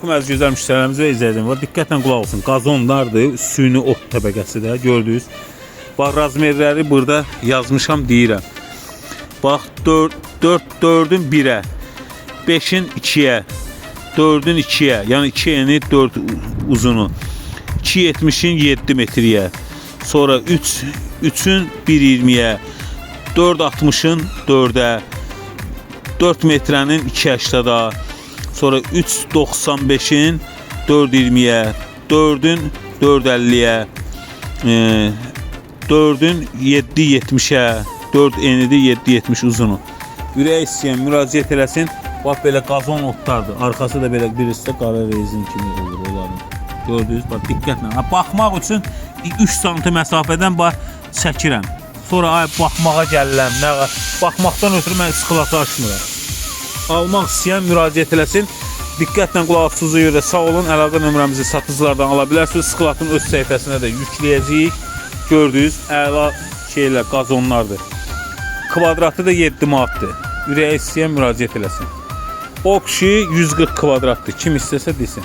Əziz gözəl müştərilərimiz və izləyicilərimiz var. Diqqətlə qulaq olsun. Qazonlardır, süni ot təbəqəsi də gördünüz. Bax, razmerləri burada yazmışam, deyirəm. Bax, 4-ün 1-ə, 5-in 2-yə, 4-ün 2-yə, yəni 2 eni 4 uzunu, 2.70-in 7 metriyə, sonra 3-ün 1.20-yə, 4.60-ın 4-ə, 4 metrənin 2.80-da, sonra 3.95'in 4.20'ye, 4'ün 4.50'ye, 4'ün 7.70'e, 4 enidir 7.70 uzunu. Ürək istəyən müraciət eləsin. Bax, belə qazon otlardır. Arxası da belə birisi də qara rezin kimi olur onların. Gördünüz, bax, diqqətlə. Baxmaq üçün 3 sm məsafədən bax çəkirəm. Sonra baxmağa gəlirəm. Baxmaqdan ötürü mən sıxılatı açmıram. Almaq istəyən müraciət eləsin. Diqqətlə qulaq asdığınıza görə sağ olun. Əlaqə nömrəmizi satıcılardan ala bilərsiniz. Sıxılatın öz səhifəsinə də yükləyəcəyik. Gördünüz, əla şeylər, qazonlardır. Kvadratı da 7 manatdır. Ürəyə istəyən müraciət eləsin. O kişi 140 kvadratdır. Kim istəsə desin.